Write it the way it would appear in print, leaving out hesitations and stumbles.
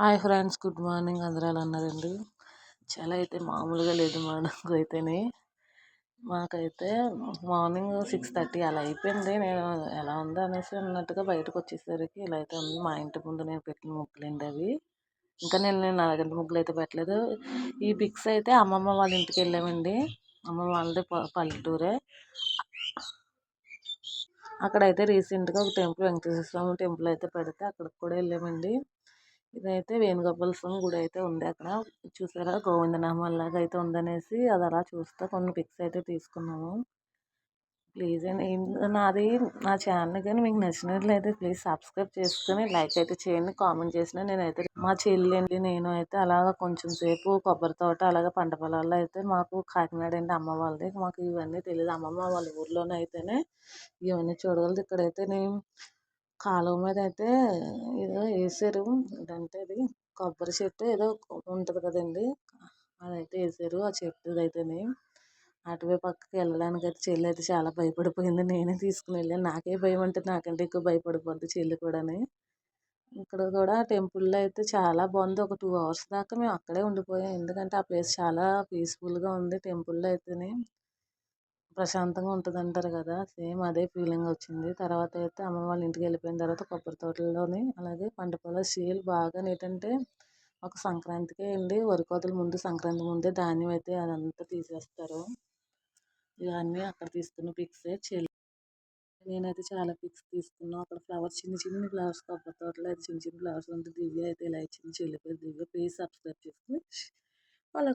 Hi friends, good morning. అందరూ ఎలా ఉన్నారండి? చాలా అయితే మామూలుగా లేదు అయితేనే. మాకైతే మార్నింగ్ 6:30 అలా అయిపోయింది. నేను ఎలా ఉందో అనేసి అన్నట్టుగా బయటకు వచ్చేసరికి ఇలా అయితే ఉంది. మా ఇంటి ముందు నేను పెట్టిన ముగ్గులండి అవి. ఇంకా నేను అలాగంటి ముగ్గులు అయితే పెట్టలేదు. ఈ పిక్స్ అయితే అమ్మమ్మ వాళ్ళ ఇంటికి వెళ్ళామండి. అమ్మమ్మ వాళ్ళది పల్లెటూరే. అక్కడైతే రీసెంట్గా ఒక టెంపుల్, వెంకటేశ్వర స్వామి టెంపుల్ అయితే పెడితే అక్కడికి కూడా వెళ్ళామండి. ఇదైతే వేణుగోపాల స్వామి గుడి అయితే ఉంది అక్కడ. చూసారా, గోవిందనామాల్లాగా అయితే ఉందనేసి అది అలా చూస్తా కొన్ని పిక్స్ అయితే తీసుకున్నాము. ప్లీజ్ అండి, నా ఛానల్ కానీ మీకు నచ్చినట్లయితే ప్లీజ్ సబ్స్క్రైబ్ చేసుకుని లైక్ అయితే చేయండి. కామెంట్ చేసిన నేనైతే మా చెల్లి నేను అయితే అలాగ కొంచెం సేపు కొబ్బరి తోట అలాగే పంట పొలాల్లో అయితే మాకు కాకినాడ అండి అమ్మ వాళ్ళది. మాకు ఇవన్నీ తెలియదు. అమ్మమ్మ వాళ్ళ ఊర్లోనే అయితేనే ఇవన్నీ చూడగలదు. ఇక్కడైతే నేను కాలువ మీద అయితే ఏదో వేసారు. ఏంటంటే అది కొబ్బరి చెట్టు ఏదో ఉంటుంది కదండి, అదైతే వేసారు. ఆ చెట్టు అయితేనే అటువైపు పక్కకి వెళ్ళడానికి అయితే చెల్లి అయితే చాలా భయపడిపోయింది. నేనే తీసుకుని వెళ్ళాను. నాకే భయం అంటే నాకంటే ఎక్కువ భయపడిపోద్ది చెల్లి కూడా. ఇక్కడ కూడా టెంపుల్లో అయితే చాలా బాగుంది. ఒక 2 hours దాకా మేము అక్కడే ఉండిపోయాం. ఎందుకంటే ఆ ప్లేస్ చాలా పీస్ఫుల్గా ఉంది. టెంపుల్లో అయితేనే ప్రశాంతంగా ఉంటుంది అంటారు కదా, సేమ్ అదే ఫీలింగ్ వచ్చింది. తర్వాత అయితే అమ్మ వాళ్ళ ఇంటికి వెళ్ళిపోయిన తర్వాత కొబ్బరి తోటల్లోని అలాగే పంట పొలాల సీల్ బాగా ఏంటంటే ఒక సంక్రాంతికే అండి, వరి కోతల ముందు సంక్రాంతి ముందే ధాన్యం అయితే అదంతా తీసేస్తారు. ఇవన్నీ అక్కడ తీసుకున్న పిక్సే. నేనైతే చాలా పిక్స్ తీసుకున్నాను. అక్కడ ఫ్లవర్స్, చిన్న చిన్న ఫ్లవర్స్, కొబ్బరి తోటలో అయితే చిన్న చిన్న ఫ్లవర్స్ ఉంటే దివ్య అయితే ఇలా ఇచ్చింది. చెల్లి పేరు దివ్య. ప్లీజ్ సబ్స్క్రైబ్ చేసుకుని వాళ్ళ